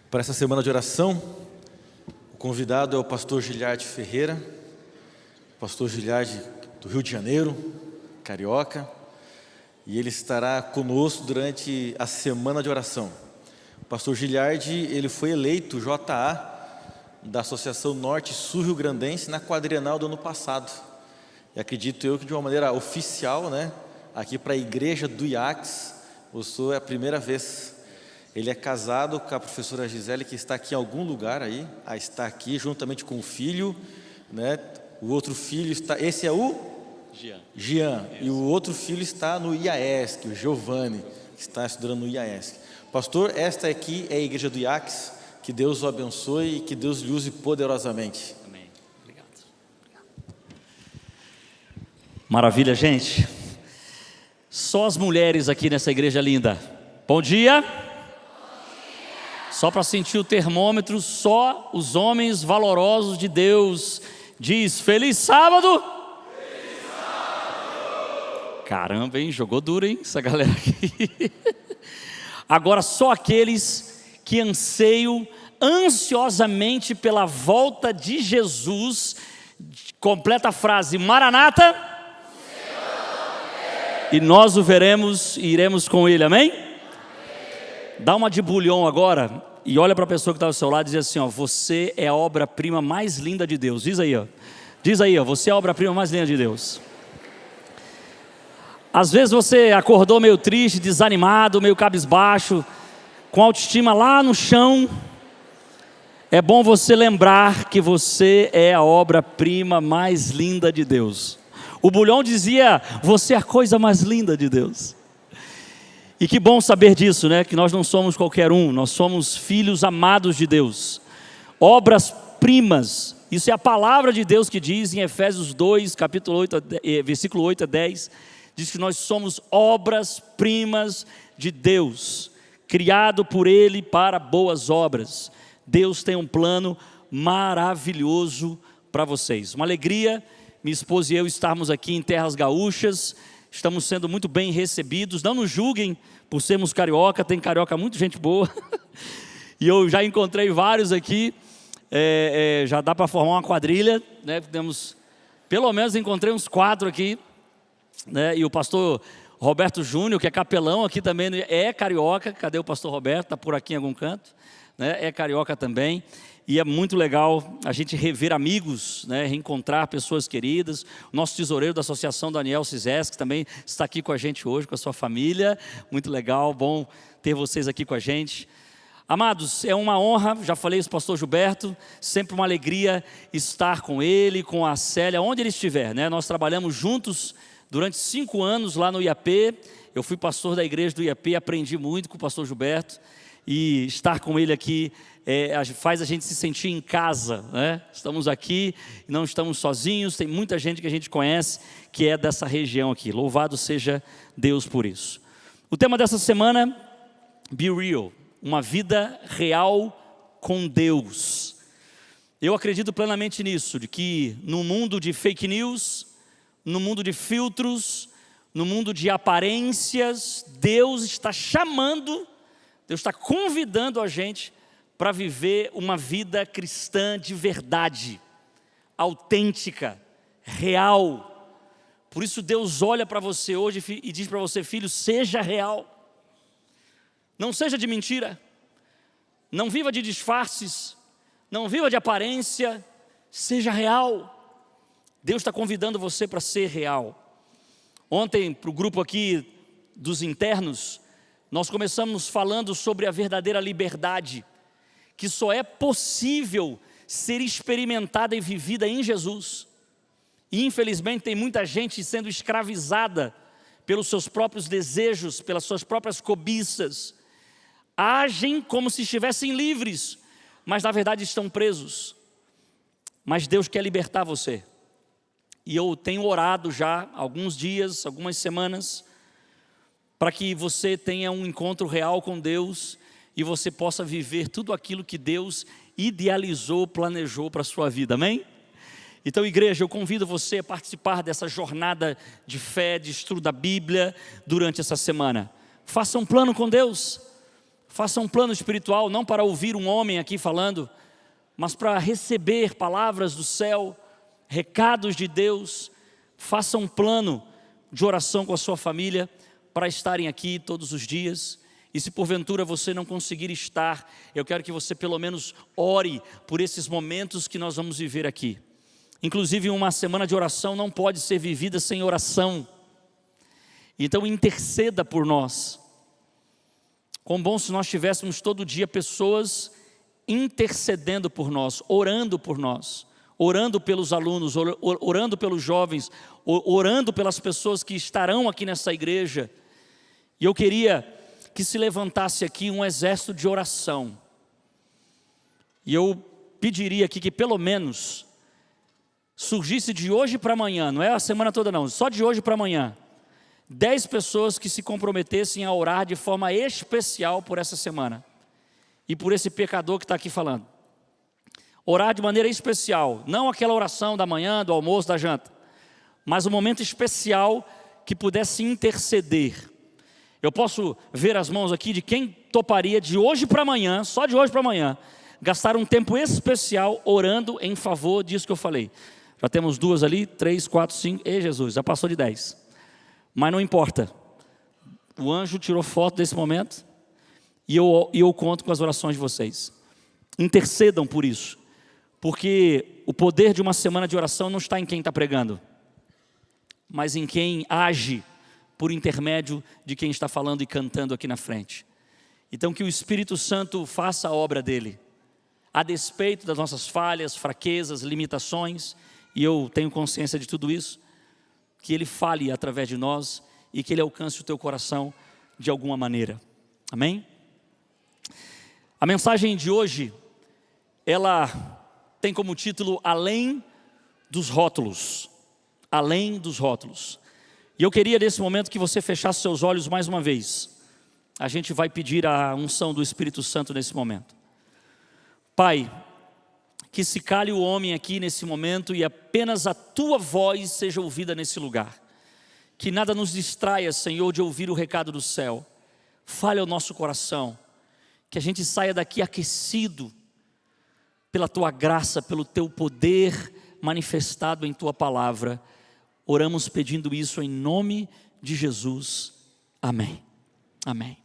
Para essa semana de oração, o convidado é o pastor Giliardi Ferreira, pastor Giliardi do Rio de Janeiro, carioca, e ele estará conosco durante a semana de oração. O pastor Giliardi, ele foi eleito JA da Associação Norte-Sul Rio Grandense na quadrienal do ano passado. E acredito eu que de uma maneira oficial, aqui para a igreja do IACS, é a primeira vez. Ele é casado com a professora Gisele, que está aqui em algum lugar aí, está aqui juntamente com o filho, O outro filho está, esse é o? Jean. E o outro filho está no IAESC, o Giovanni, que está estudando no IAESC. Pastor, esta aqui é a igreja do IACS, que Deus o abençoe e que Deus lhe use poderosamente. Amém. Obrigado. Maravilha, gente. Só as mulheres aqui nessa igreja linda. Bom dia. Só para sentir o termômetro, só os homens valorosos de Deus diz: feliz sábado! Feliz sábado! Caramba, hein? Jogou duro, hein? Essa galera aqui. Agora, só aqueles que anseiam ansiosamente pela volta de Jesus, completa a frase: Maranata, e nós o veremos e iremos com ele, amém? Dá uma de bulhão agora e olha para a pessoa que está ao seu lado e diz assim: você é a obra-prima mais linda de Deus. Diz aí, você é a obra-prima mais linda de Deus. Às vezes você acordou meio triste, desanimado, meio cabisbaixo, com a autoestima lá no chão. É bom você lembrar que você é a obra-prima mais linda de Deus. O Bulhão dizia: você é a coisa mais linda de Deus. E que bom saber disso, que nós não somos qualquer um, nós somos filhos amados de Deus, obras-primas. Isso é a palavra de Deus que diz em Efésios 2, capítulo 8, versículo 8 a 10, diz que nós somos obras-primas de Deus, criado por Ele para boas obras. Deus tem um plano maravilhoso para vocês. Uma alegria, minha esposa e eu estarmos aqui em Terras Gaúchas. Estamos sendo muito bem recebidos. Não nos julguem por sermos carioca, tem carioca muito gente boa. E eu já encontrei vários aqui. Já dá para formar uma quadrilha, Temos, pelo menos encontrei uns 4 aqui, E o pastor Roberto Júnior, que é capelão aqui também, é carioca. Cadê o pastor Roberto? Está por aqui em algum canto, É carioca também. E é muito legal a gente rever amigos, reencontrar pessoas queridas. O nosso tesoureiro da Associação, Daniel Cizes, que também está aqui com a gente hoje, com a sua família. Muito legal, bom ter vocês aqui com a gente. Amados, é uma honra, já falei isso para o pastor Gilberto, sempre uma alegria estar com ele, com a Célia, onde ele estiver. Nós trabalhamos juntos durante 5 anos lá no IAP. Eu fui pastor da igreja do IAP, aprendi muito com o pastor Gilberto. E estar com ele aqui faz a gente se sentir em casa, Estamos aqui, não estamos sozinhos, tem muita gente que a gente conhece que é dessa região aqui. Louvado seja Deus por isso. O tema dessa semana: Be Real, uma vida real com Deus. Eu acredito plenamente nisso, de que no mundo de fake news, no mundo de filtros, no mundo de aparências, Deus está chamando, Deus está convidando a gente para viver uma vida cristã de verdade, autêntica, real. Por isso Deus olha para você hoje e diz para você: filho, seja real. Não seja de mentira. Não viva de disfarces. Não viva de aparência. Seja real. Deus está convidando você para ser real. Ontem, para o grupo aqui dos internos, nós começamos falando sobre a verdadeira liberdade, que só é possível ser experimentada e vivida em Jesus. E infelizmente tem muita gente sendo escravizada pelos seus próprios desejos, pelas suas próprias cobiças. Agem como se estivessem livres, mas na verdade estão presos. Mas Deus quer libertar você. E eu tenho orado já há alguns dias, algumas semanas, para que você tenha um encontro real com Deus e você possa viver tudo aquilo que Deus idealizou, planejou para a sua vida, amém? Então, igreja, eu convido você a participar dessa jornada de fé, de estudo da Bíblia durante essa semana. Faça um plano com Deus, Faça um plano espiritual, não para ouvir um homem aqui falando, mas para receber palavras do céu, recados de Deus. Faça um plano de oração com a sua família, para estarem aqui todos os dias. E se porventura você não conseguir estar, eu quero que você pelo menos ore por esses momentos que nós vamos viver aqui. Inclusive uma semana de oração não pode ser vivida sem oração. Então interceda por nós. Quão bom se nós tivéssemos todo dia pessoas intercedendo por nós, orando por nós, orando pelos alunos, orando pelos jovens, orando pelas pessoas que estarão aqui nessa igreja. E eu queria que se levantasse aqui um exército de oração. E eu pediria aqui que pelo menos surgisse de hoje para amanhã, não é a semana toda não, só de hoje para amanhã, 10 pessoas que se comprometessem a orar de forma especial por essa semana. E por esse pecador que está aqui falando. Orar de maneira especial, não aquela oração da manhã, do almoço, da janta, mas um momento especial que pudesse interceder. Eu posso ver as mãos aqui de quem toparia de hoje para amanhã, só de hoje para amanhã, gastar um tempo especial orando em favor disso que eu falei. Já temos 2 ali, 3, 4, 5, ei Jesus, já passou de 10. Mas não importa, o anjo tirou foto desse momento e eu conto com as orações de vocês. Intercedam por isso, porque o poder de uma semana de oração não está em quem está pregando, mas em quem age por intermédio de quem está falando e cantando aqui na frente. Então que o Espírito Santo faça a obra dele, a despeito das nossas falhas, fraquezas, limitações, e eu tenho consciência de tudo isso, que ele fale através de nós e que ele alcance o teu coração de alguma maneira. Amém? A mensagem de hoje, ela tem como título Além dos Rótulos. Além dos Rótulos. E eu queria nesse momento que você fechasse seus olhos mais uma vez. A gente vai pedir a unção do Espírito Santo nesse momento. Pai, que se cale o homem aqui nesse momento e apenas a tua voz seja ouvida nesse lugar. Que nada nos distraia, Senhor, de ouvir o recado do céu. Fale ao nosso coração. Que a gente saia daqui aquecido pela tua graça, pelo teu poder manifestado em tua palavra. Oramos pedindo isso em nome de Jesus. Amém. Amém.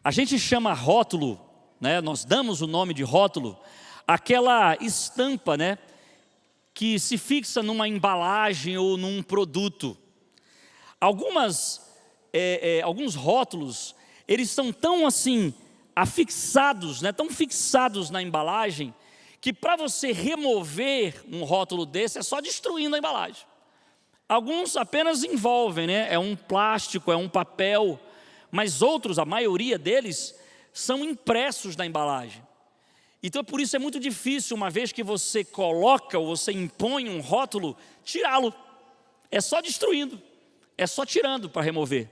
A gente chama rótulo, né? Nós damos o nome de rótulo, aquela estampa, né? Que se fixa numa embalagem ou num produto. Alguns rótulos, eles são tão assim, afixados, né? Tão fixados na embalagem, que para você remover um rótulo desse é só destruindo a embalagem. Alguns apenas envolvem, né? É um plástico, é um papel, mas outros, a maioria deles, são impressos na embalagem. Então por isso é muito difícil, uma vez que você coloca ou você impõe um rótulo, tirá-lo. É só destruindo, é só tirando para remover.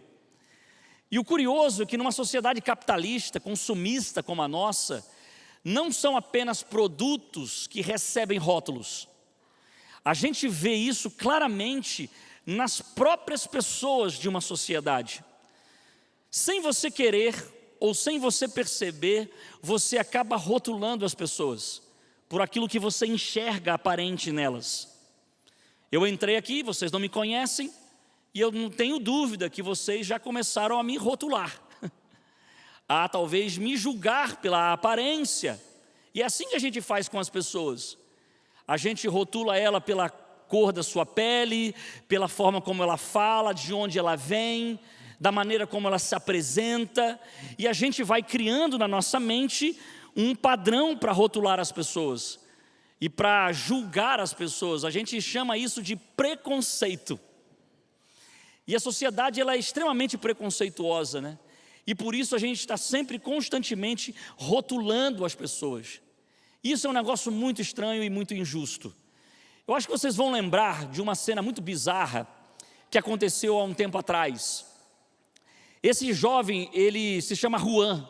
E o curioso é que numa sociedade capitalista, consumista como a nossa, não são apenas produtos que recebem rótulos. A gente vê isso claramente nas próprias pessoas de uma sociedade. Sem você querer ou sem você perceber, você acaba rotulando as pessoas por aquilo que você enxerga aparente nelas. Eu entrei aqui, vocês não me conhecem, e eu não tenho dúvida que vocês já começaram a me rotular. A talvez me julgar pela aparência. E é assim que a gente faz com as pessoas. A gente rotula ela pela cor da sua pele, pela forma como ela fala, de onde ela vem, da maneira como ela se apresenta, e a gente vai criando na nossa mente um padrão para rotular as pessoas e para julgar as pessoas. A gente chama isso de preconceito. E a sociedade, ela é extremamente preconceituosa, né? E por isso a gente está sempre constantemente rotulando as pessoas. Isso é um negócio muito estranho e muito injusto. Eu acho que vocês vão lembrar de uma cena muito bizarra que aconteceu há um tempo atrás. Esse jovem, ele se chama Juan.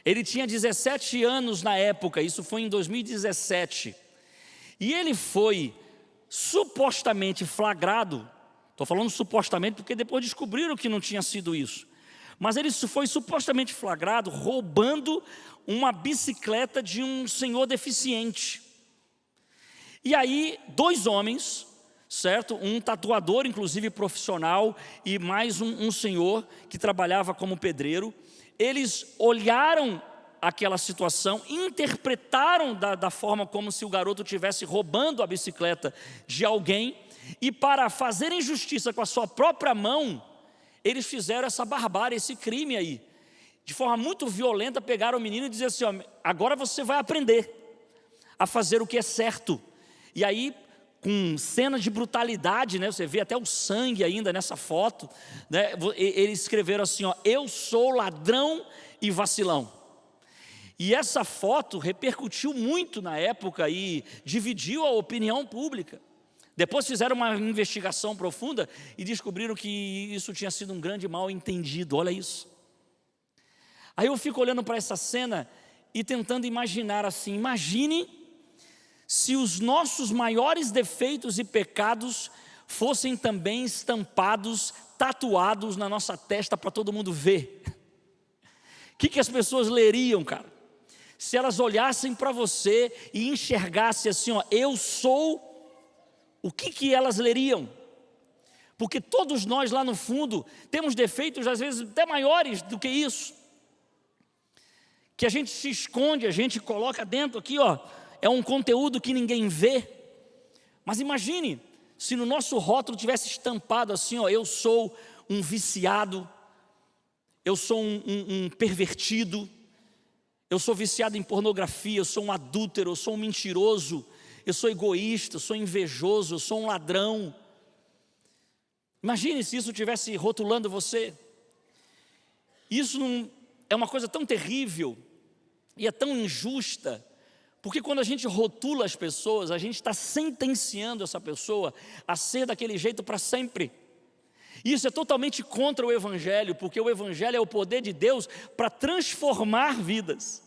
Ele tinha 17 anos na época, isso foi em 2017. E ele foi supostamente flagrado. Estou falando supostamente porque depois descobriram que não tinha sido isso. Mas ele foi supostamente flagrado roubando uma bicicleta de um senhor deficiente. E aí, 2 homens, certo? Um tatuador, inclusive profissional, e mais um senhor que trabalhava como pedreiro. Eles olharam aquela situação, interpretaram da forma como se o garoto estivesse roubando a bicicleta de alguém, e para fazerem justiça com a sua própria mão, eles fizeram essa barbárie, esse crime aí. De forma muito violenta, pegaram o menino e diziam assim, ó, agora você vai aprender a fazer o que é certo. E aí, com cena de brutalidade, né, você vê até o sangue ainda nessa foto, né, eles escreveram assim, ó, eu sou ladrão e vacilão. E essa foto repercutiu muito na época e dividiu a opinião pública. Depois fizeram uma investigação profunda e descobriram que isso tinha sido um grande mal entendido, olha isso. Aí eu fico olhando para essa cena e tentando imaginar assim, imagine se os nossos maiores defeitos e pecados fossem também estampados, tatuados na nossa testa para todo mundo ver. O que as pessoas leriam, cara? Se elas olhassem para você e enxergassem assim, ó, eu sou... O que elas leriam? Porque todos nós lá no fundo temos defeitos às vezes até maiores do que isso, que a gente se esconde, a gente coloca dentro aqui, ó, é um conteúdo que ninguém vê. Mas imagine se no nosso rótulo tivesse estampado assim, ó, eu sou um viciado, eu sou um pervertido, eu sou viciado em pornografia, eu sou um adúltero, eu sou um mentiroso, eu sou egoísta, eu sou invejoso, eu sou um ladrão. Imagine se isso estivesse rotulando você. Isso não é uma coisa tão terrível e é tão injusta, porque quando a gente rotula as pessoas, a gente está sentenciando essa pessoa a ser daquele jeito para sempre. Isso é totalmente contra o Evangelho, porque o Evangelho é o poder de Deus para transformar vidas.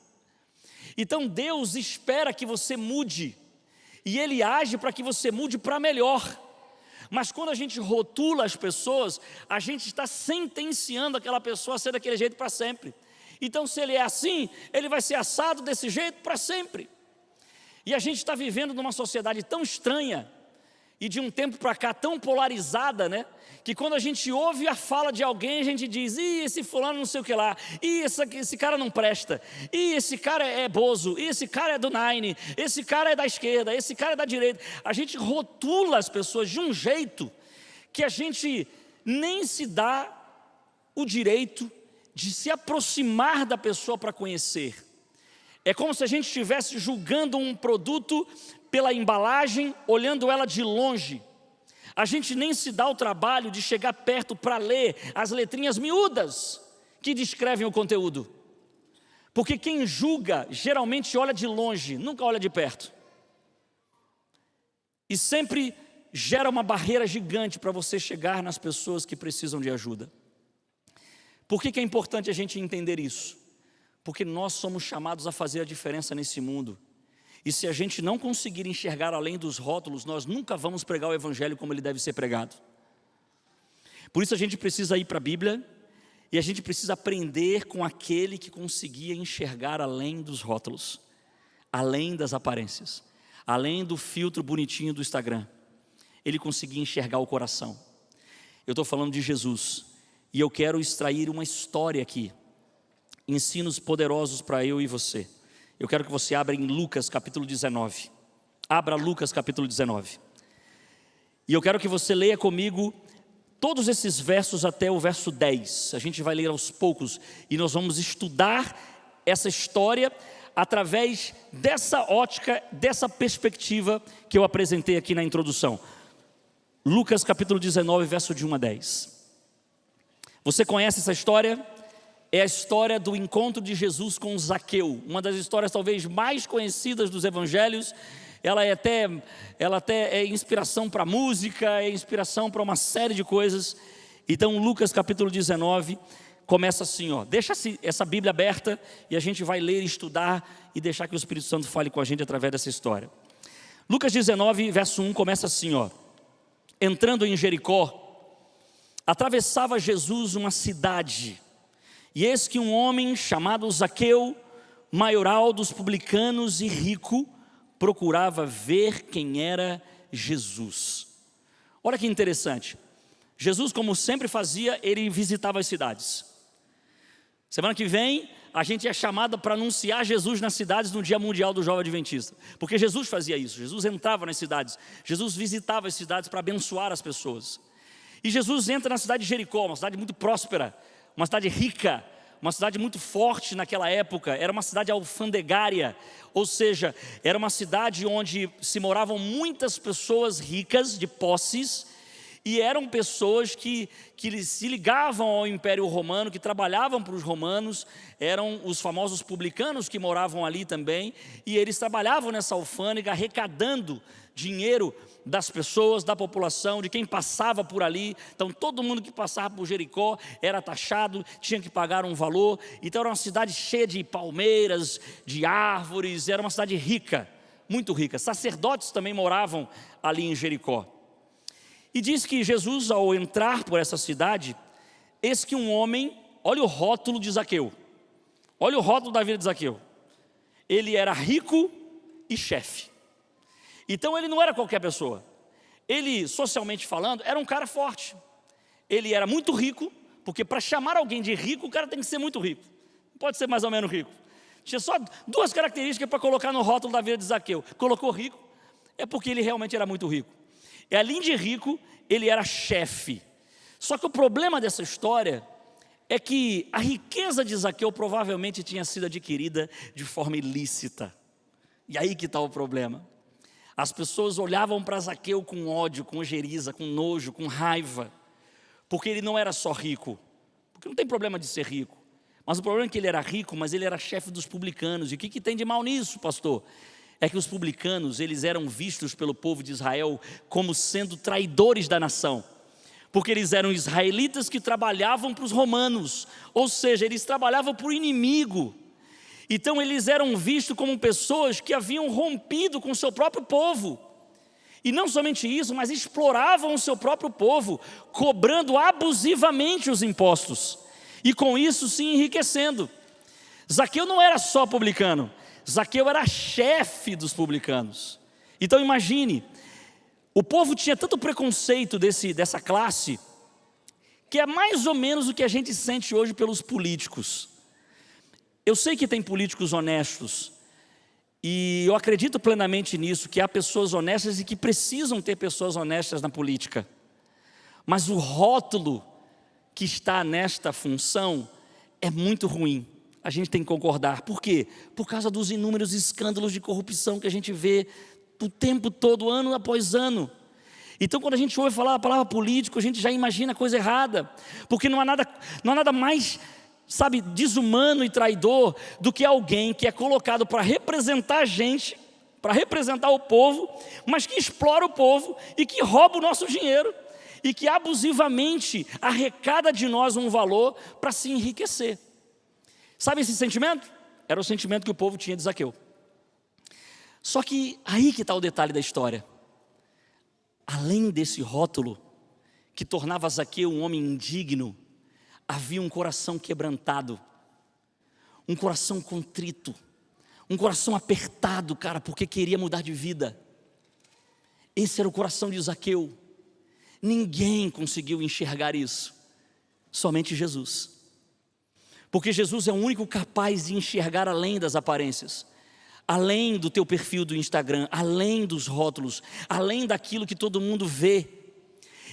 Então Deus espera que você mude, e Ele age para que você mude para melhor. Mas quando a gente rotula as pessoas, a gente está sentenciando aquela pessoa a ser daquele jeito para sempre. Então se ele é assim, ele vai ser assado desse jeito para sempre. E a gente está vivendo numa sociedade tão estranha, e de um tempo para cá tão polarizada, né? Que quando a gente ouve a fala de alguém, a gente diz, ih, esse fulano não sei o que lá, ih, esse cara não presta, ih, esse cara é bozo, ih, esse cara é do Nine, esse cara é da esquerda, esse cara é da direita. A gente rotula as pessoas de um jeito que a gente nem se dá o direito de se aproximar da pessoa para conhecer. É como se a gente estivesse julgando um produto pela embalagem, olhando ela de longe. A gente nem se dá o trabalho de chegar perto para ler as letrinhas miúdas que descrevem o conteúdo. Porque quem julga geralmente olha de longe, nunca olha de perto. E sempre gera uma barreira gigante para você chegar nas pessoas que precisam de ajuda. Por que é importante a gente entender isso? Porque nós somos chamados a fazer a diferença nesse mundo. E se a gente não conseguir enxergar além dos rótulos, nós nunca vamos pregar o Evangelho como ele deve ser pregado. Por isso a gente precisa ir para a Bíblia, e a gente precisa aprender com aquele que conseguia enxergar além dos rótulos, além das aparências, além do filtro bonitinho do Instagram. Ele conseguia enxergar o coração. Eu estou falando de Jesus, e eu quero extrair uma história aqui, ensinos poderosos para eu e você. Eu quero que você abra em Lucas capítulo 19. Abra Lucas capítulo 19. E eu quero que você leia comigo todos esses versos até o verso 10. A gente vai ler aos poucos e nós vamos estudar essa história através dessa ótica, dessa perspectiva que eu apresentei aqui na introdução. Lucas capítulo 19, verso de 1 a 10. Você conhece essa história? É a história do encontro de Jesus com Zaqueu, uma das histórias talvez mais conhecidas dos evangelhos. Ela até é inspiração para música, é inspiração para uma série de coisas. Então Lucas capítulo 19 começa assim, ó. Deixa essa Bíblia aberta e a gente vai ler, estudar e deixar que o Espírito Santo fale com a gente através dessa história. Lucas 19 verso 1 começa assim, ó. Entrando em Jericó, atravessava Jesus uma cidade. E eis que um homem chamado Zaqueu, maioral dos publicanos e rico, procurava ver quem era Jesus. Olha que interessante. Jesus, como sempre fazia, ele visitava as cidades. Semana que vem, a gente é chamado para anunciar Jesus nas cidades no Dia Mundial do Jovem Adventista. Porque Jesus fazia isso, Jesus entrava nas cidades, Jesus visitava as cidades para abençoar as pessoas. E Jesus entra na cidade de Jericó, uma cidade muito próspera, uma cidade rica, uma cidade muito forte naquela época. Era uma cidade alfandegária, ou seja, era uma cidade onde se moravam muitas pessoas ricas de posses, e eram pessoas que se ligavam ao Império Romano, que trabalhavam para os romanos. Eram os famosos publicanos que moravam ali também, e eles trabalhavam nessa alfândega, arrecadando dinheiro das pessoas, da população, de quem passava por ali. Então todo mundo que passava por Jericó era taxado, tinha que pagar um valor. Então era uma cidade cheia de palmeiras, de árvores, era uma cidade rica, muito rica. Sacerdotes também moravam ali em Jericó. E diz que Jesus, ao entrar por essa cidade, eis que um homem, olha o rótulo de Zaqueu, olha o rótulo da vida de Zaqueu, ele era rico e chefe. Então ele não era qualquer pessoa, ele, socialmente falando, era um cara forte. Ele era muito rico, porque para chamar alguém de rico, o cara tem que ser muito rico, não pode ser mais ou menos rico. Tinha só duas características para colocar no rótulo da vida de Zaqueu. Colocou rico, é porque ele realmente era muito rico. E além de rico, ele era chefe. Só que o problema dessa história é que a riqueza de Zaqueu provavelmente tinha sido adquirida de forma ilícita. E aí que está o problema. As pessoas olhavam para Zaqueu com ódio, com ojeriza, com nojo, com raiva, porque ele não era só rico, porque não tem problema de ser rico, mas o problema é que ele era rico, mas ele era chefe dos publicanos. E o que tem de mal nisso, pastor? É que os publicanos, eles eram vistos pelo povo de Israel como sendo traidores da nação, porque eles eram israelitas que trabalhavam para os romanos, ou seja, eles trabalhavam para o inimigo. Então eles eram vistos como pessoas que haviam rompido com o seu próprio povo, e não somente isso, mas exploravam o seu próprio povo, cobrando abusivamente os impostos, e com isso se enriquecendo. Zaqueu não era só publicano, Zaqueu era chefe dos publicanos. Então imagine, o povo tinha tanto preconceito dessa classe, que é mais ou menos o que a gente sente hoje pelos políticos. Eu sei que tem políticos honestos, e eu acredito plenamente nisso, que há pessoas honestas e que precisam ter pessoas honestas na política. Mas o rótulo que está nesta função é muito ruim. A gente tem que concordar. Por quê? Por causa dos inúmeros escândalos de corrupção que a gente vê o tempo todo, ano após ano. Então quando a gente ouve falar a palavra político, a gente já imagina coisa errada, porque não há nada mais, sabe, desumano e traidor do que alguém que é colocado para representar a gente, para representar o povo, mas que explora o povo e que rouba o nosso dinheiro e que abusivamente arrecada de nós um valor para se enriquecer. Sabe esse sentimento? Era o sentimento que o povo tinha de Zaqueu. Só que aí que está o detalhe da história. Além desse rótulo que tornava Zaqueu um homem indigno, havia um coração quebrantado, um coração contrito, um coração apertado, cara, porque queria mudar de vida. Esse era o coração de Zaqueu. Ninguém conseguiu enxergar isso, somente Jesus. Porque Jesus é o único capaz de enxergar além das aparências, além do teu perfil do Instagram, além dos rótulos, além daquilo que todo mundo vê.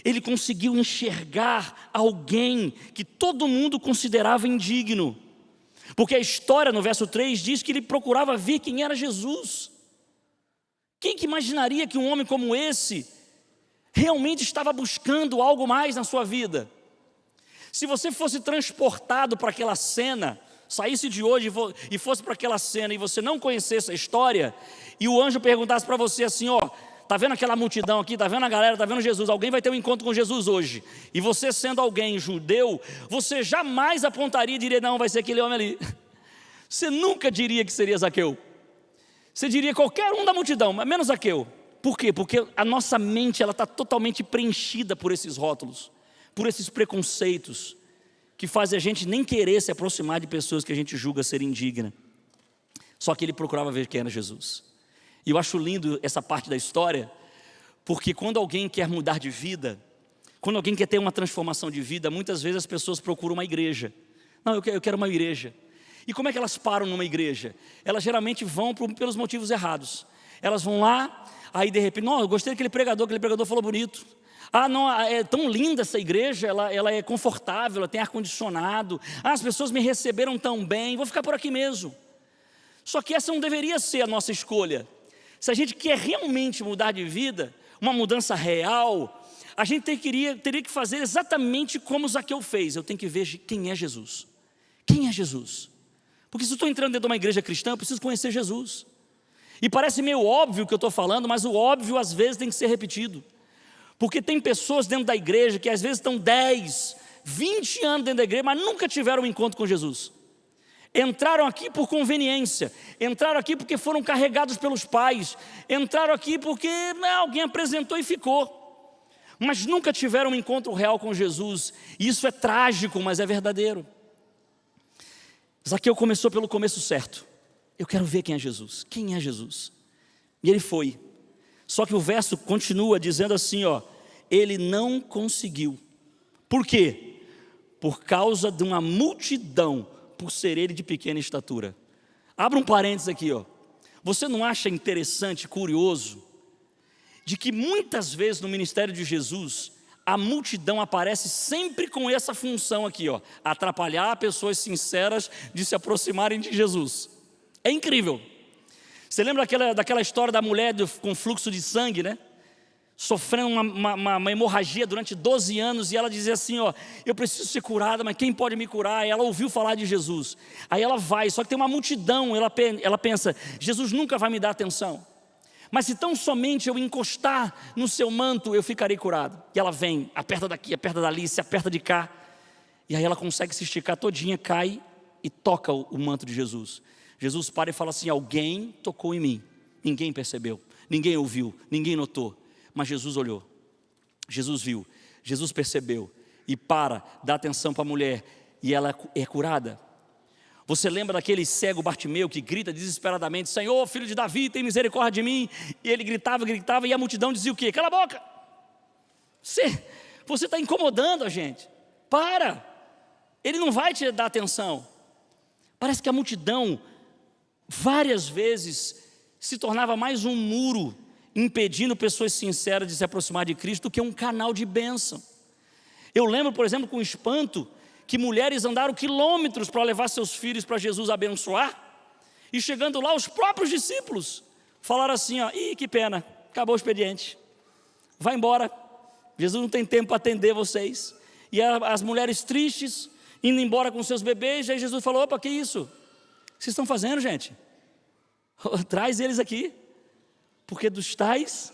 Ele conseguiu enxergar alguém que todo mundo considerava indigno, porque a história no verso 3 diz que ele procurava ver quem era Jesus. Quem que imaginaria que um homem como esse realmente estava buscando algo mais na sua vida? Se você fosse transportado para aquela cena, saísse de hoje e fosse para aquela cena e você não conhecesse a história, e o anjo perguntasse para você assim, ó, tá vendo aquela multidão aqui, tá vendo a galera, tá vendo Jesus, alguém vai ter um encontro com Jesus hoje, e você sendo alguém judeu, você jamais apontaria e diria, não, vai ser aquele homem ali. Você nunca diria que seria Zaqueu. Você diria qualquer um da multidão, mas menos Zaqueu. Por quê? Porque a nossa mente está totalmente preenchida por esses rótulos, por esses preconceitos. que faz a gente nem querer se aproximar de pessoas que a gente julga ser indignas. Só que ele procurava ver quem era Jesus. E eu acho lindo essa parte da história, porque quando alguém quer mudar de vida, quando alguém quer ter uma transformação de vida, muitas vezes as pessoas procuram uma igreja. Não, eu quero uma igreja. E como é que elas param numa igreja? Elas geralmente vão pelos motivos errados. Elas vão lá, aí de repente, não, eu gostei daquele pregador falou bonito. Ah, não, é tão linda essa igreja, ela é confortável, ela tem ar-condicionado. Ah, as pessoas me receberam tão bem, vou ficar por aqui mesmo. Só que essa não deveria ser a nossa escolha. Se a gente quer realmente mudar de vida, uma mudança real, a gente teria que fazer exatamente como Zaqueu fez. Eu tenho que ver quem é Jesus. Quem é Jesus? Porque se eu estou entrando dentro de uma igreja cristã, eu preciso conhecer Jesus. E parece meio óbvio o que eu estou falando, mas o óbvio às vezes tem que ser repetido. Porque tem pessoas dentro da igreja que às vezes estão 10, 20 anos dentro da igreja, mas nunca tiveram um encontro com Jesus. Entraram aqui por conveniência, entraram aqui porque foram carregados pelos pais, entraram aqui porque alguém apresentou e ficou. Mas nunca tiveram um encontro real com Jesus. E isso é trágico, mas é verdadeiro. Zaqueu começou pelo começo certo. Eu quero ver quem é Jesus. Quem é Jesus? E ele foi. Só que o verso continua dizendo assim, ó, ele não conseguiu. Por quê? Por causa de uma multidão, por ser ele de pequena estatura. Abra um parênteses aqui, ó. Você não acha interessante, curioso, de que muitas vezes no ministério de Jesus, a multidão aparece sempre com essa função aqui, ó, atrapalhar pessoas sinceras de se aproximarem de Jesus. É incrível. Você lembra daquela história da mulher com fluxo de sangue, né? Sofrendo uma hemorragia durante 12 anos, e ela dizia assim, ó, eu preciso ser curada, mas quem pode me curar? E ela ouviu falar de Jesus, aí ela vai, só que tem uma multidão, ela pensa, Jesus nunca vai me dar atenção, mas se tão somente eu encostar no seu manto, eu ficarei curado. E ela vem, aperta daqui, aperta dali, se aperta de cá, e aí ela consegue se esticar todinha, cai e toca o manto de Jesus. Jesus para e fala assim, alguém tocou em mim, ninguém percebeu, ninguém ouviu, ninguém notou, mas Jesus olhou, Jesus viu, Jesus percebeu, e dá atenção para a mulher, e ela é curada. Você lembra daquele cego Bartimeu que grita desesperadamente, Senhor, filho de Davi, tem misericórdia de mim, e ele gritava, e a multidão dizia o quê? Cala a boca, você está incomodando a gente, ele não vai te dar atenção. Parece que a multidão várias vezes se tornava mais um muro, impedindo pessoas sinceras de se aproximar de Cristo, do que um canal de bênção. Eu lembro, por exemplo, com espanto, que mulheres andaram quilômetros para levar seus filhos para Jesus abençoar, e chegando lá, os próprios discípulos falaram assim, ó, ih, que pena, acabou o expediente, vai embora, Jesus não tem tempo para atender vocês. E as mulheres tristes, indo embora com seus bebês, aí Jesus falou, opa, que isso? O que vocês estão fazendo, gente? Traz eles aqui, porque dos tais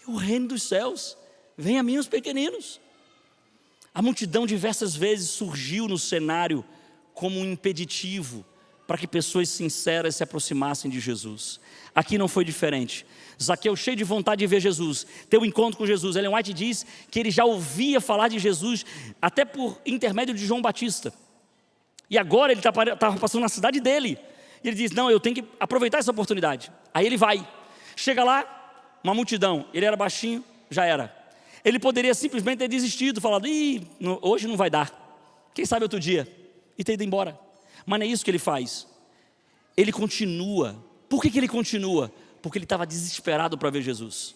é o reino dos céus, vem a mim os pequeninos. A multidão diversas vezes surgiu no cenário como um impeditivo para que pessoas sinceras se aproximassem de Jesus. Aqui não foi diferente. Zaqueu, cheio de vontade de ver Jesus, ter um encontro com Jesus. Ellen White diz que ele já ouvia falar de Jesus, até por intermédio de João Batista. E agora ele estava passando na cidade dele. E ele diz, não, eu tenho que aproveitar essa oportunidade. Aí ele vai, chega lá, uma multidão, ele era baixinho, já era. Ele poderia simplesmente ter desistido, falado, hoje não vai dar, quem sabe outro dia, e ter ido embora. Mas não é isso que ele faz. Ele continua. Por que ele continua? Porque ele estava desesperado para ver Jesus.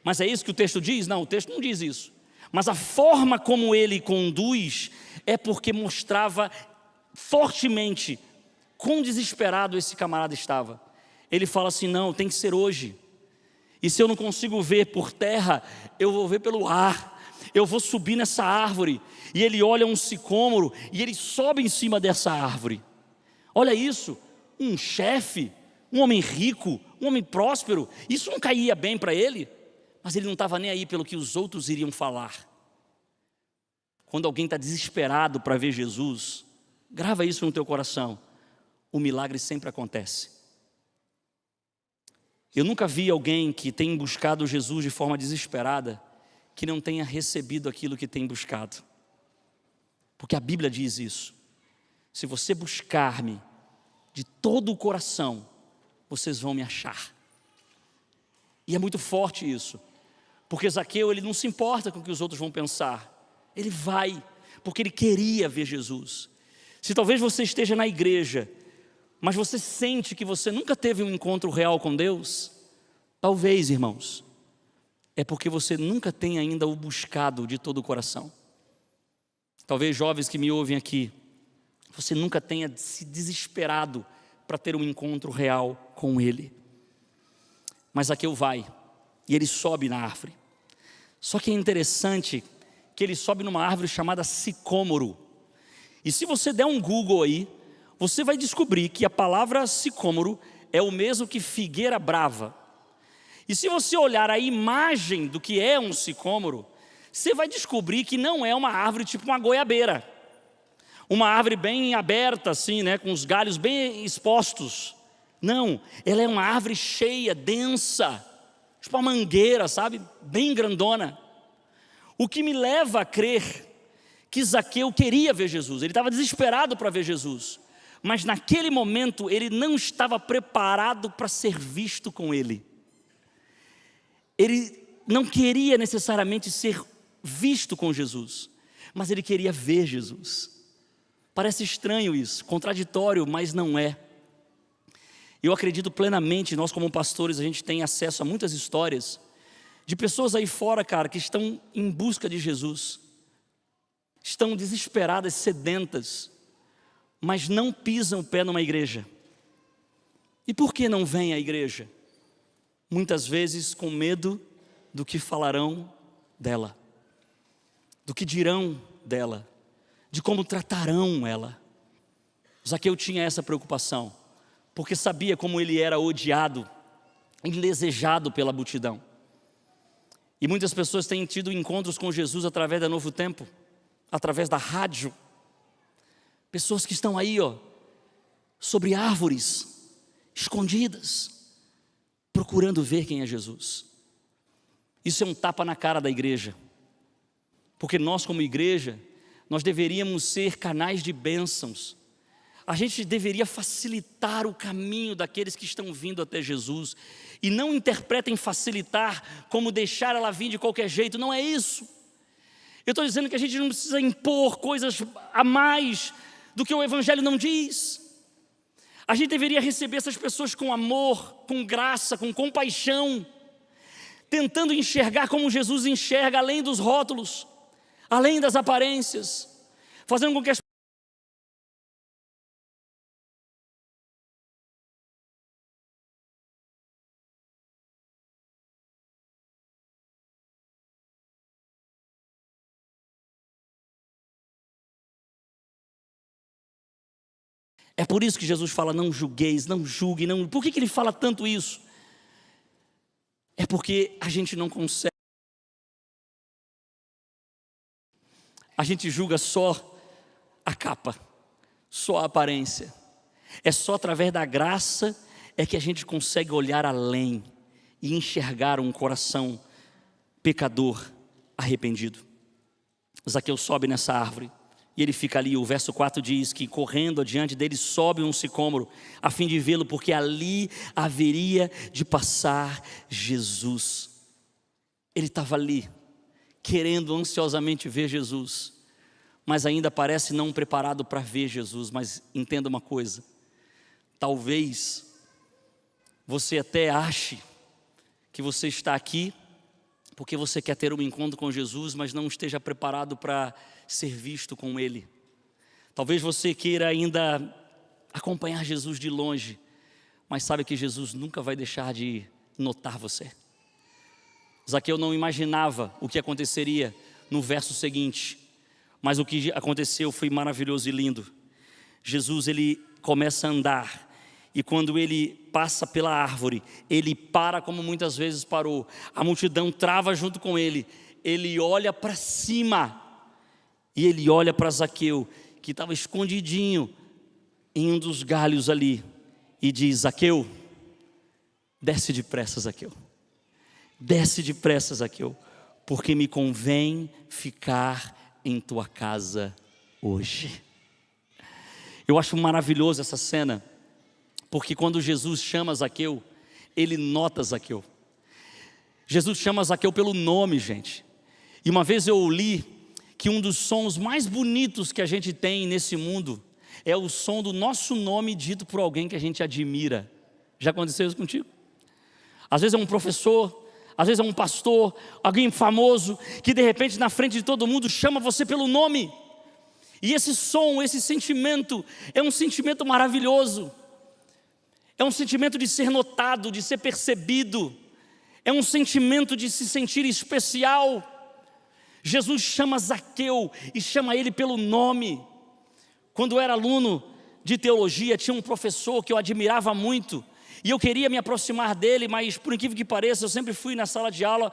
Mas é isso que o texto diz? Não, o texto não diz isso. Mas a forma como ele conduz é porque mostrava fortemente quão desesperado esse camarada estava. Ele fala assim, não, tem que ser hoje. E se eu não consigo ver por terra, eu vou ver pelo ar. Eu vou subir nessa árvore. E ele olha um sicômoro e ele sobe em cima dessa árvore. Olha isso, um chefe, um homem rico, um homem próspero. Isso não caía bem para ele, mas ele não estava nem aí pelo que os outros iriam falar. Quando alguém está desesperado para ver Jesus, grava isso no teu coração, o milagre sempre acontece. Eu nunca vi alguém que tem buscado Jesus de forma desesperada, que não tenha recebido aquilo que tem buscado. Porque a Bíblia diz isso. Se você buscar-me de todo o coração, vocês vão me achar. E é muito forte isso. Porque Zaqueu, ele não se importa com o que os outros vão pensar. Ele vai, porque ele queria ver Jesus. Se talvez você esteja na igreja, mas você sente que você nunca teve um encontro real com Deus, talvez, irmãos, é porque você nunca tem ainda o buscado de todo o coração. Talvez jovens que me ouvem aqui, você nunca tenha se desesperado para ter um encontro real com Ele. Mas Zaqueu vai, e ele sobe na árvore. Só que é interessante que ele sobe numa árvore chamada sicômoro. E se você der um Google aí, você vai descobrir que a palavra sicômoro é o mesmo que figueira brava. E se você olhar a imagem do que é um sicômoro, você vai descobrir que não é uma árvore tipo uma goiabeira. Uma árvore bem aberta assim, né, com os galhos bem expostos. Não, ela é uma árvore cheia, densa, tipo uma mangueira, sabe? Bem grandona. O que me leva a crer que Zaqueu queria ver Jesus. Ele estava desesperado para ver Jesus. Mas naquele momento ele não estava preparado para ser visto com Ele. Ele não queria necessariamente ser visto com Jesus, mas ele queria ver Jesus. Parece estranho isso, contraditório, mas não é. Eu acredito plenamente, nós como pastores, a gente tem acesso a muitas histórias de pessoas aí fora, cara, que estão em busca de Jesus, estão desesperadas, sedentas, mas não pisam o pé numa igreja. E por que não vêm à igreja? Muitas vezes com medo do que falarão dela, do que dirão dela, de como tratarão ela. Zaqueu tinha essa preocupação, porque sabia como ele era odiado, indesejado pela multidão. E muitas pessoas têm tido encontros com Jesus através da Novo Tempo, através da rádio. Pessoas que estão aí, sobre árvores, escondidas, procurando ver quem é Jesus. Isso é um tapa na cara da igreja, porque nós como igreja, nós deveríamos ser canais de bênçãos. A gente deveria facilitar o caminho daqueles que estão vindo até Jesus, e não interpretem facilitar como deixar ela vir de qualquer jeito, não é isso. Eu estou dizendo que a gente não precisa impor coisas a mais do que o Evangelho não diz. A gente deveria receber essas pessoas com amor, com graça, com compaixão, tentando enxergar como Jesus enxerga, além dos rótulos, além das aparências, fazendo com que as É por isso que Jesus fala, não julgueis, não julgue, não. Por que ele fala tanto isso? É porque a gente não consegue. A gente julga só a capa, só a aparência. É só através da graça é que a gente consegue olhar além e enxergar um coração pecador arrependido. Zaqueu sobe nessa árvore e ele fica ali. O verso 4 diz que correndo adiante dele sobe um sicômoro a fim de vê-lo, porque ali haveria de passar Jesus. Ele estava ali querendo ansiosamente ver Jesus, mas ainda parece não preparado para ver Jesus. Mas entenda uma coisa, talvez você até ache que você está aqui porque você quer ter um encontro com Jesus, mas não esteja preparado para ser visto com Ele. Talvez você queira ainda acompanhar Jesus de longe, mas sabe que Jesus nunca vai deixar de notar você. Zaqueu não imaginava o que aconteceria no verso seguinte, mas o que aconteceu foi maravilhoso e lindo. Jesus, ele começa a andar, e quando ele passa pela árvore, ele para como muitas vezes parou. A multidão trava junto com ele. Ele olha para cima, e ele olha para Zaqueu, que estava escondidinho em um dos galhos ali, e diz: Zaqueu, desce depressa, Zaqueu. Desce depressa, Zaqueu, porque me convém ficar em tua casa hoje. Eu acho maravilhoso essa cena, porque quando Jesus chama Zaqueu, ele nota Zaqueu. Jesus chama Zaqueu pelo nome, gente. E uma vez eu li que um dos sons mais bonitos que a gente tem nesse mundo é o som do nosso nome dito por alguém que a gente admira. Já aconteceu isso contigo? Às vezes é um professor, às vezes é um pastor, alguém famoso, que de repente na frente de todo mundo chama você pelo nome. E esse som, esse sentimento, é um sentimento maravilhoso. É um sentimento de ser notado, de ser percebido. É um sentimento de se sentir especial. Jesus chama Zaqueu e chama ele pelo nome. Quando eu era aluno de teologia, tinha um professor que eu admirava muito, e eu queria me aproximar dele, mas por incrível que pareça, eu sempre fui na sala de aula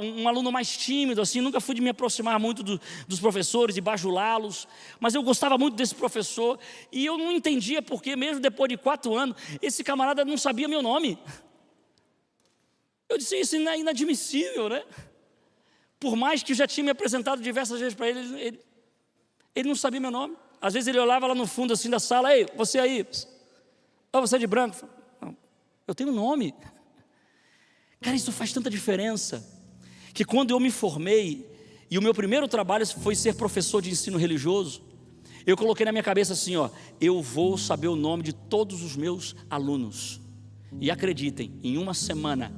um aluno mais tímido, assim, nunca fui de me aproximar muito dos professores e bajulá-los, mas eu gostava muito desse professor, e eu não entendia porque, mesmo depois de 4 anos, esse camarada não sabia meu nome. Eu disse, isso é inadmissível, né? Por mais que eu já tinha me apresentado diversas vezes para ele não sabia meu nome. Às vezes ele olhava lá no fundo assim da sala, ei, você aí, você é de branco? Não, eu tenho um nome. Cara, isso faz tanta diferença, que quando eu me formei, e o meu primeiro trabalho foi ser professor de ensino religioso, eu coloquei na minha cabeça assim, eu vou saber o nome de todos os meus alunos. E acreditem, em uma semana,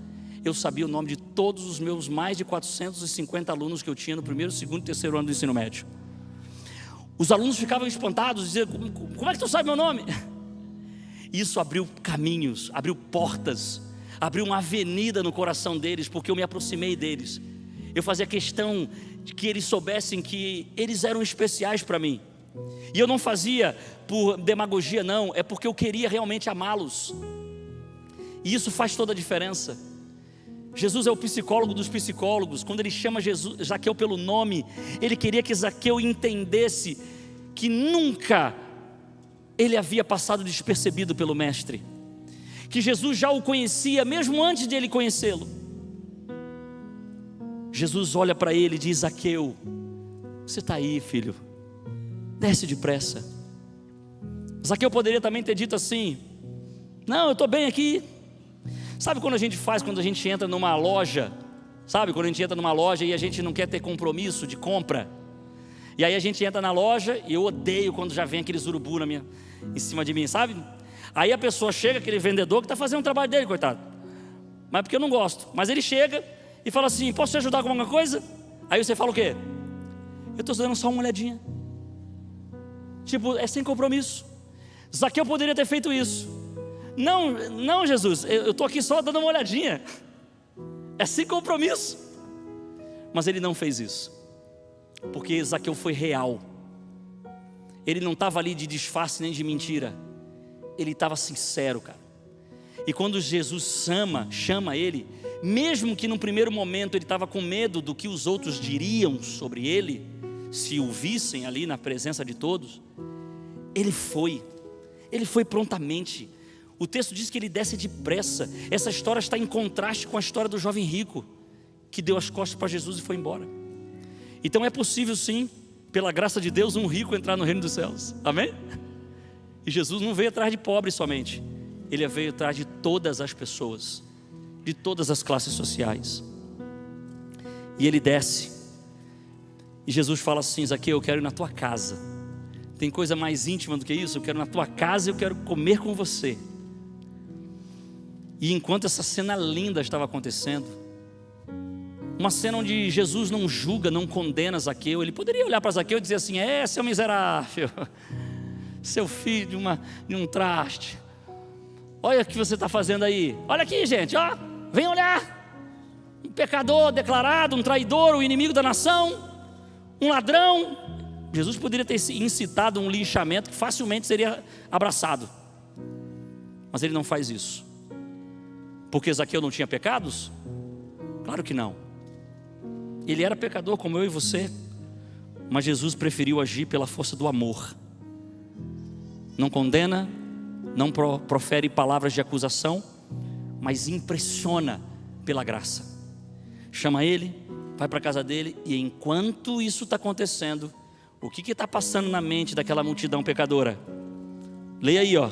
eu sabia o nome de todos os meus mais de 450 alunos que eu tinha no primeiro, segundo e terceiro ano do ensino médio. Os alunos ficavam espantados, diziam, como é que tu sabe meu nome? Isso abriu caminhos, abriu portas, abriu uma avenida no coração deles, porque eu me aproximei deles. Eu fazia questão de que eles soubessem que eles eram especiais para mim. E eu não fazia por demagogia não, é porque eu queria realmente amá-los. E isso faz toda a diferença. Jesus é o psicólogo dos psicólogos. Quando ele chama Zaqueu pelo nome, ele queria que Zaqueu entendesse que nunca ele havia passado despercebido pelo mestre, que Jesus já o conhecia mesmo antes de ele conhecê-lo. Jesus olha para ele e diz, Zaqueu, você está aí, filho, desce depressa. Zaqueu poderia também ter dito assim, não, eu estou bem aqui. Sabe quando a gente faz, quando a gente entra numa loja, sabe, quando a gente entra numa loja e a gente não quer ter compromisso de compra, e aí a gente entra na loja, e eu odeio quando já vem aqueles urubu em cima de mim, sabe? Aí a pessoa chega, aquele vendedor que está fazendo o trabalho dele, coitado, mas porque eu não gosto, mas ele chega e fala assim, posso te ajudar com alguma coisa? Aí você fala o quê? Eu estou dando só uma olhadinha, tipo, é sem compromisso. Zaqueu poderia ter feito isso. Não, Jesus, eu estou aqui só dando uma olhadinha, é sem compromisso. Mas ele não fez isso, porque Zaqueu foi real. Ele não estava ali de disfarce nem de mentira, ele estava sincero, cara. E quando Jesus chama ele, mesmo que no primeiro momento ele estava com medo do que os outros diriam sobre ele, se o vissem ali na presença de todos, ele foi prontamente. O texto diz que ele desce depressa. Essa história está em contraste com a história do jovem rico, que deu as costas para Jesus e foi embora. Então é possível sim, pela graça de Deus, um rico entrar no reino dos céus, amém? E Jesus não veio atrás de pobres somente, ele veio atrás de todas as pessoas, de todas as classes sociais. E ele desce, e Jesus fala assim, Zaqueu, eu quero ir na tua casa. Tem coisa mais íntima do que isso? Eu quero ir na tua casa e eu quero comer com você. E enquanto essa cena linda estava acontecendo, uma cena onde Jesus não julga, não condena Zaqueu, ele poderia olhar para Zaqueu e dizer assim, seu miserável, seu filho de um traste, olha o que você está fazendo aí, olha aqui gente, vem olhar, um pecador declarado, um traidor, o inimigo da nação, um ladrão. Jesus poderia ter incitado um linchamento que facilmente seria abraçado, mas ele não faz isso. Porque Zaqueu não tinha pecados? Claro que não. Ele era pecador como eu e você, mas Jesus preferiu agir pela força do amor. Não condena, não profere palavras de acusação, mas impressiona pela graça. Chama ele, vai para a casa dele, e enquanto isso está acontecendo, O que está passando na mente daquela multidão pecadora? Leia aí, ó.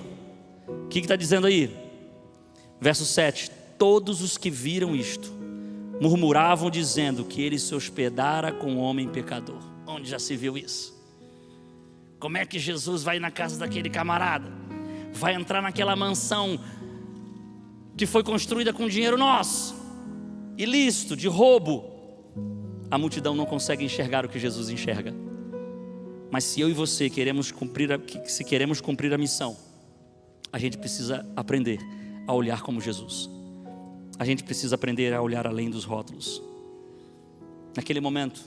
O que está dizendo aí? Verso 7. Todos os que viram isto murmuravam dizendo que ele se hospedara com um homem pecador. Onde já se viu isso? Como é que Jesus vai na casa daquele camarada? Vai entrar naquela mansão que foi construída com dinheiro nosso, ilícito, de roubo. A multidão não consegue enxergar o que Jesus enxerga. Mas se eu e você queremos cumprir a missão, a gente precisa aprender a olhar como Jesus. A gente precisa aprender a olhar além dos rótulos. Naquele momento,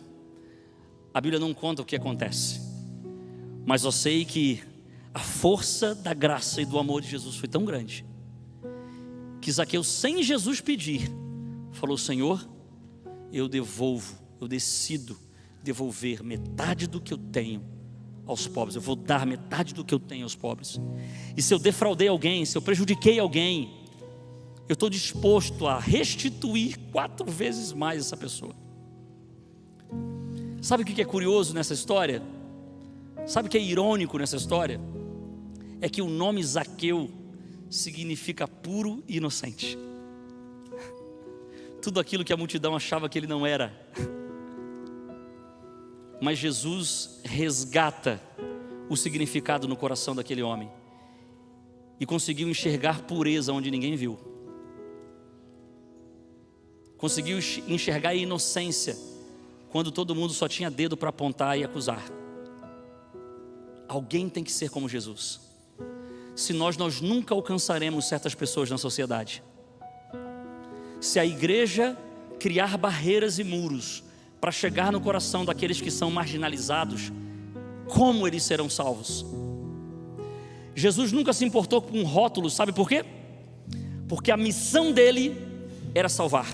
a Bíblia não conta o que acontece, mas eu sei que a força da graça e do amor de Jesus foi tão grande, que Zaqueu, sem Jesus pedir, falou: Senhor, eu decido devolver metade do que eu tenho aos pobres. Eu vou dar metade do que eu tenho aos pobres. E se eu defraudei alguém, se eu prejudiquei alguém, eu estou disposto a restituir 4 vezes mais essa pessoa. Sabe o que é curioso nessa história? Sabe o que é irônico nessa história? É que o nome Zaqueu significa puro e inocente. Tudo aquilo que a multidão achava que ele não era. Mas Jesus resgata o significado no coração daquele homem e conseguiu enxergar pureza onde ninguém viu. Conseguiu enxergar a inocência quando todo mundo só tinha dedo para apontar e acusar. Alguém tem que ser como Jesus. Se nós nunca alcançaremos certas pessoas na sociedade. Se a igreja criar barreiras e muros para chegar no coração daqueles que são marginalizados, como eles serão salvos? Jesus nunca se importou com rótulos, sabe por quê? Porque a missão dele era salvar.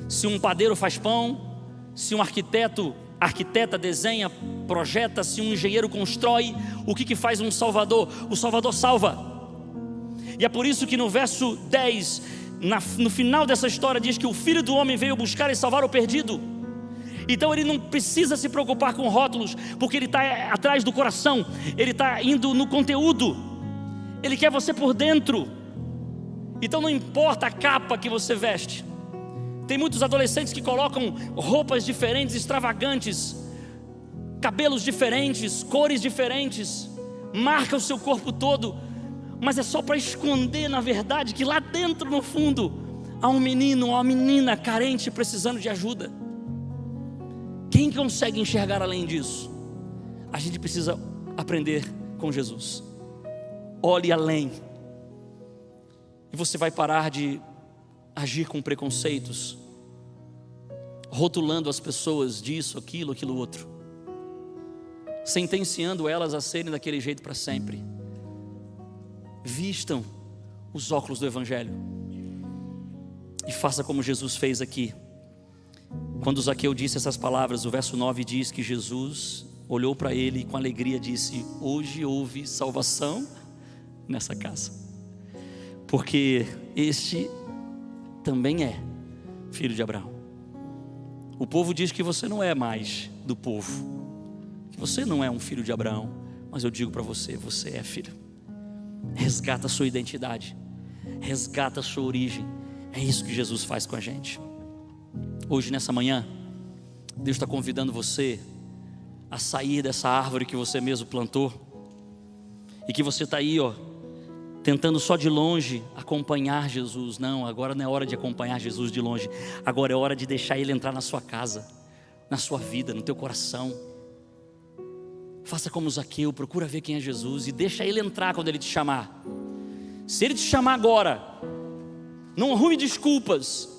Se um padeiro faz pão, se um arquiteta desenha, projeta, se um engenheiro constrói, o que faz um salvador? O salvador salva. E é por isso que no verso 10, no final dessa história, diz que o Filho do Homem veio buscar e salvar o perdido. Então ele não precisa se preocupar com rótulos, porque ele está atrás do coração, ele está indo no conteúdo, ele quer você por dentro. Então não importa a capa que você veste. Tem muitos adolescentes que colocam roupas diferentes, extravagantes, cabelos diferentes, cores diferentes, marca o seu corpo todo, mas é só para esconder, na verdade, que lá dentro, no fundo, há um menino ou uma menina carente, precisando de ajuda. Quem consegue enxergar além disso? A gente precisa aprender com Jesus. Olhe além, e você vai parar de agir com preconceitos, rotulando as pessoas disso, aquilo outro, sentenciando elas a serem daquele jeito para sempre. Vistam os óculos do Evangelho e faça como Jesus fez aqui. Quando Zaqueu disse essas palavras, o verso 9 diz que Jesus olhou para ele e com alegria disse: hoje houve salvação nessa casa, porque este também é filho de Abraão. O povo diz que você não é mais do povo, que você não é um filho de Abraão, mas eu digo para você, você é filho. Resgata a sua identidade, resgata a sua origem. É isso que Jesus faz com a gente. Hoje, nessa manhã, Deus está convidando você a sair dessa árvore que você mesmo plantou, e que você está aí, tentando só de longe acompanhar Jesus. Não, agora não é hora de acompanhar Jesus de longe. Agora é hora de deixar Ele entrar na sua casa, na sua vida, no teu coração. Faça como Zaqueu, procura ver quem é Jesus e deixa Ele entrar quando Ele te chamar. Se Ele te chamar agora, não arrume desculpas.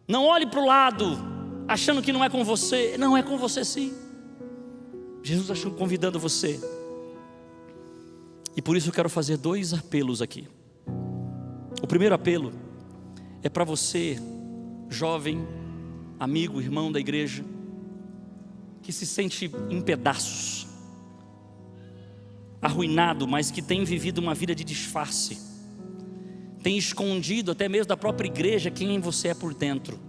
Não olhe para o lado achando que não é com você. Não, é com você sim. Jesus está convidando você. E por isso eu quero fazer 2 apelos aqui. O primeiro apelo é para você, jovem, amigo, irmão da igreja, que se sente em pedaços, arruinado, mas que tem vivido uma vida de disfarce, tem escondido até mesmo da própria igreja quem você é por dentro.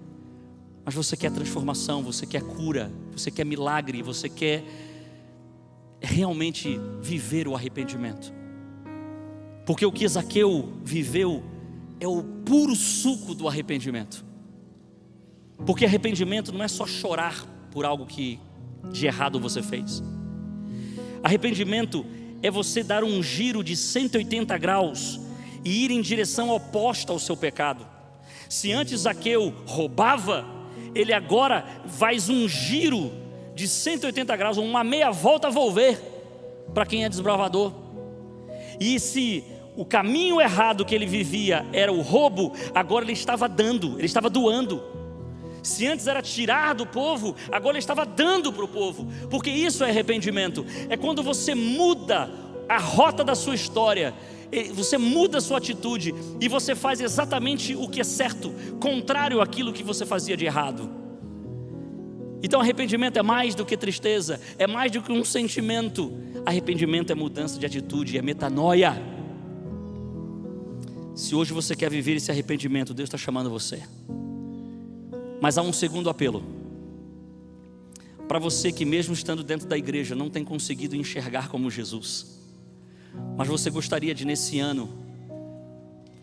mas você quer transformação, você quer cura, você quer milagre, você quer realmente viver o arrependimento. Porque o que Zaqueu viveu é o puro suco do arrependimento. Porque arrependimento não é só chorar por algo que de errado você fez. Arrependimento é você dar um giro de 180 graus e ir em direção oposta ao seu pecado. Se antes Zaqueu roubava, ele agora faz um giro de 180 graus, uma meia volta a volver para quem é desbravador. E se o caminho errado que ele vivia era o roubo, agora ele estava dando, ele estava doando. Se antes era tirar do povo, agora ele estava dando para o povo. Porque isso é arrependimento. É quando você muda a rota da sua história, você muda a sua atitude e você faz exatamente o que é certo, contrário àquilo que você fazia de errado. Então arrependimento é mais do que tristeza, é mais do que um sentimento. Arrependimento é mudança de atitude, é metanoia. Se hoje você quer viver esse arrependimento, Deus está chamando você. Mas há um segundo apelo. Para você que mesmo estando dentro da igreja não tem conseguido enxergar como Jesus, mas você gostaria de nesse ano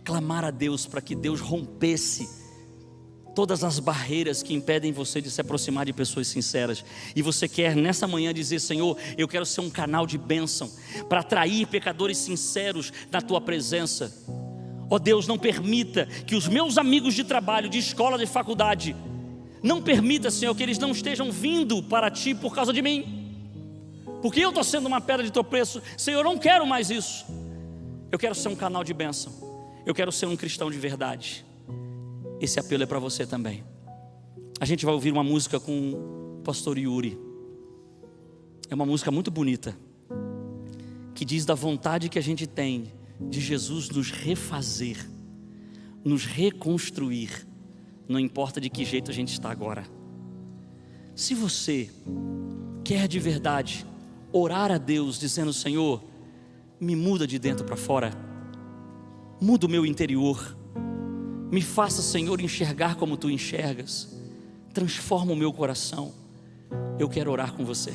clamar a Deus para que Deus rompesse todas as barreiras que impedem você de se aproximar de pessoas sinceras. E você quer nessa manhã dizer: Senhor, eu quero ser um canal de bênção para atrair pecadores sinceros na tua presença. Ó Deus, não permita que os meus amigos de trabalho, de escola, de faculdade, não permita, Senhor, que eles não estejam vindo para Ti por causa de mim, porque eu estou sendo uma pedra de tropeço. Senhor, eu não quero mais isso. Eu quero ser um canal de bênção. Eu quero ser um cristão de verdade. Esse apelo é para você também. A gente vai ouvir uma música com o pastor Yuri. É uma música muito bonita, que diz da vontade que a gente tem de Jesus nos refazer, nos reconstruir, não importa de que jeito a gente está agora. Se você quer de verdade orar a Deus dizendo: Senhor, me muda de dentro para fora, muda o meu interior, me faça, Senhor, enxergar como Tu enxergas, transforma o meu coração. Eu quero orar com você.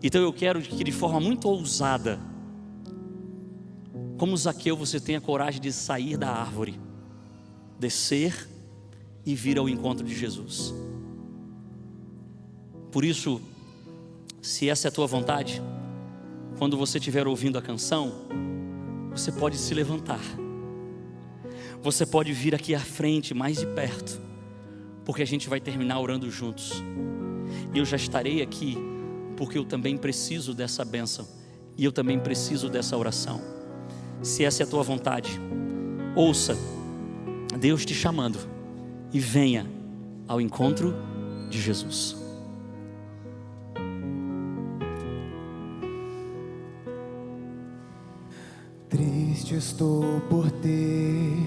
Então eu quero que de forma muito ousada, como Zaqueu, você tenha coragem de sair da árvore, descer e vir ao encontro de Jesus. Por isso, se essa é a tua vontade, quando você estiver ouvindo a canção, você pode se levantar, você pode vir aqui à frente, mais de perto, porque a gente vai terminar orando juntos. E eu já estarei aqui, porque eu também preciso dessa bênção, e eu também preciso dessa oração. Se essa é a tua vontade, ouça Deus te chamando e venha ao encontro de Jesus. Triste estou por ter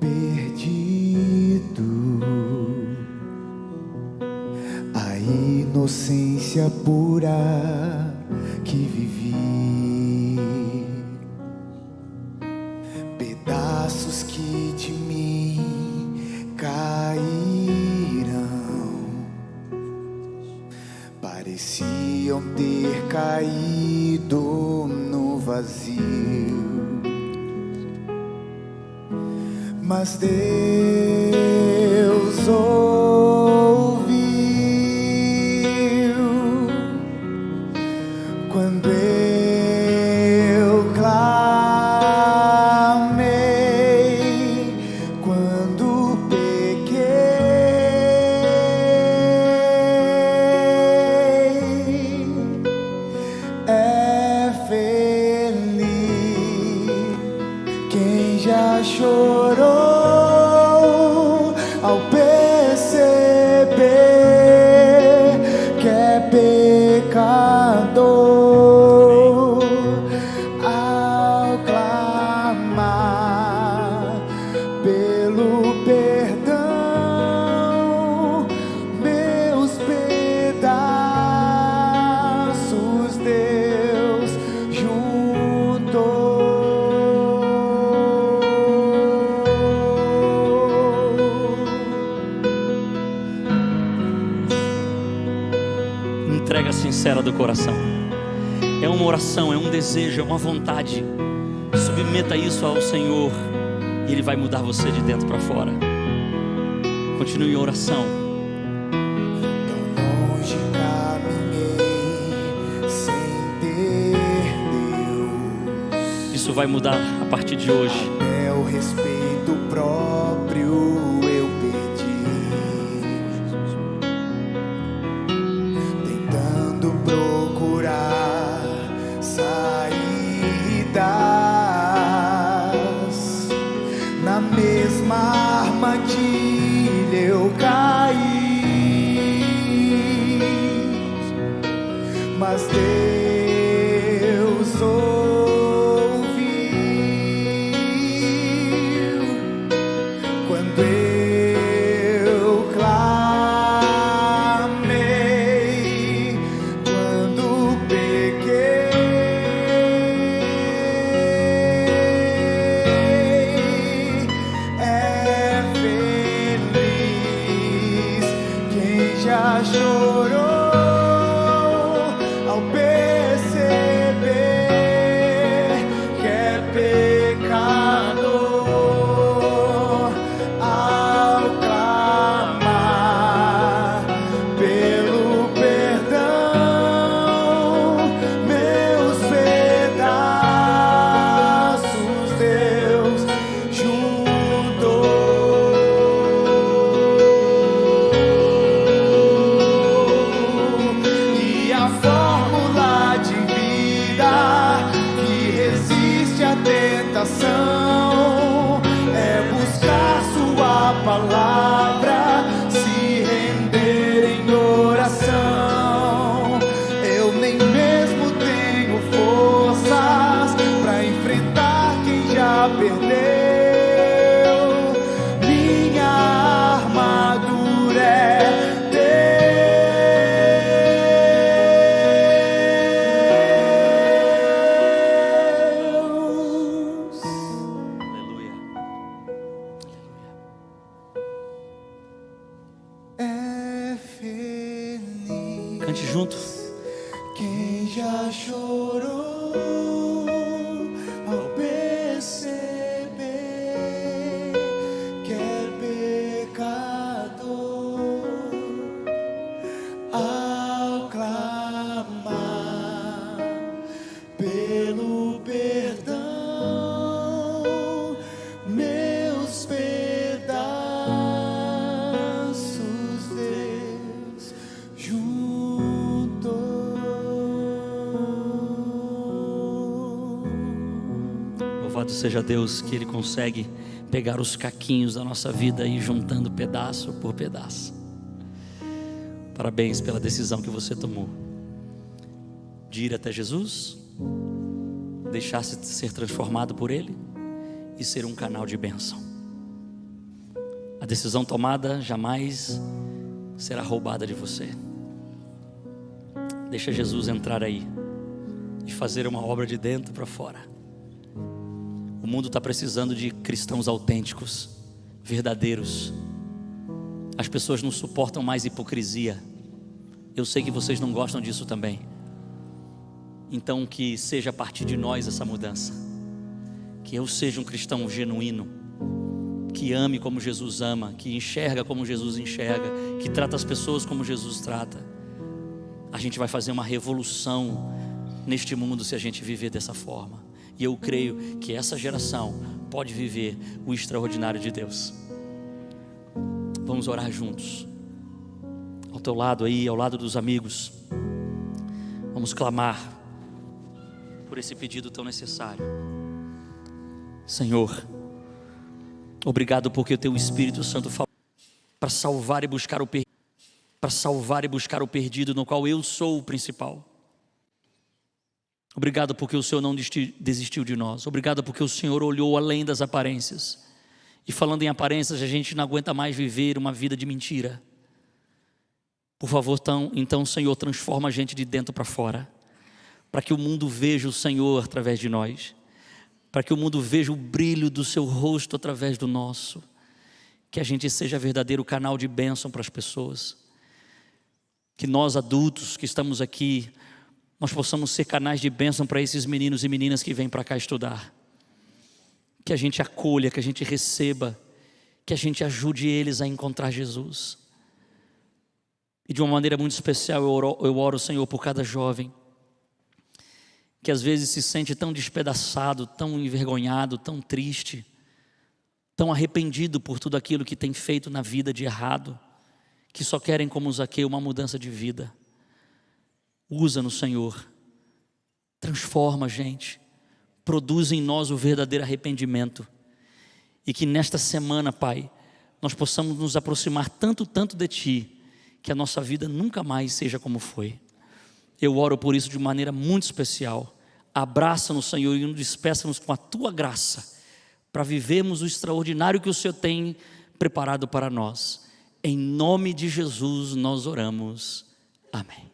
perdido a inocência pura que vivi, pedaços que de mim caíram, pareciam ter caído no vazio. Mas Deus ouviu quando eu clamei, quando pequei. É feliz quem já chorou ao perceber que é pecador, ao clamar pelo perdão, meus pedaços Deus juntou. sincera do coração. É uma oração, é um desejo, é uma vontade. Submeta isso ao Senhor e Ele vai mudar você de dentro para fora. Continue em oração. Tão longe caminhei sem ter Deus. Isso vai mudar a partir de hoje. Até o respeito próprio eu perdi, tentando procurar saídas. Na mesma armadilha eu caí, mas Deus ouviu quando eu clamei, quando pequei. É feliz quem já chorou ao perceber que é pecador, ao clamar pelo perdão, meus pedaços Deus juntou. E a fórmula de vida que resiste à tentação é buscar sua palavra, se render em oração. Eu nem mesmo tenho forças para enfrentar quem já perdeu. Minha armadura é Deus. Aleluia. É feliz Cante junto. quem já chorou ao perceber que é pecador, ao clamar pelo perdão, meus pedaços Deus juntou. Louvado seja Deus que Ele consegue pegar os caquinhos da nossa vida e ir juntando pedaço por pedaço. Parabéns pela decisão que você tomou de ir até Jesus, deixar-se ser transformado por Ele e ser um canal de bênção. A decisão tomada jamais será roubada de você. Deixa Jesus entrar aí e fazer uma obra de dentro para fora. O mundo está precisando de cristãos autênticos, verdadeiros. As pessoas não suportam mais hipocrisia. Eu sei que vocês não gostam disso também. Então que seja a partir de nós essa mudança. Que eu seja um cristão genuíno, que ame como Jesus ama, que enxerga como Jesus enxerga, que trata as pessoas como Jesus trata. A gente vai fazer uma revolução neste mundo se a gente viver dessa forma. E eu creio que essa geração pode viver o extraordinário de Deus. Vamos orar juntos. Ao teu lado aí, ao lado dos amigos. Vamos clamar por esse pedido tão necessário. Senhor, obrigado porque o teu Espírito Santo falou para salvar e buscar o perdido, no qual eu sou o principal. Obrigado porque o Senhor não desistiu de nós. Obrigado porque o Senhor olhou além das aparências. E falando em aparências, a gente não aguenta mais viver uma vida de mentira. Por favor, então Senhor, transforma a gente de dentro para fora, para que o mundo veja o Senhor através de nós, para que o mundo veja o brilho do seu rosto através do nosso, que a gente seja verdadeiro canal de bênção para as pessoas, que nós adultos que estamos aqui, nós possamos ser canais de bênção para esses meninos e meninas que vêm para cá estudar. Que a gente acolha, que a gente receba, que a gente ajude eles a encontrar Jesus. E de uma maneira muito especial eu oro, Senhor, por cada jovem que às vezes se sente tão despedaçado, tão envergonhado, tão triste, tão arrependido por tudo aquilo que tem feito na vida de errado, que só querem como Zaqueu uma mudança de vida. Usa-nos, Senhor, transforma a gente, produz em nós o verdadeiro arrependimento, e que nesta semana, Pai, nós possamos nos aproximar tanto de Ti, que a nossa vida nunca mais seja como foi. Eu oro por isso de maneira muito especial. Abraça-nos, Senhor, e nos despeça-nos com a Tua graça, para vivermos o extraordinário que o Senhor tem preparado para nós. Em nome de Jesus nós oramos. Amém.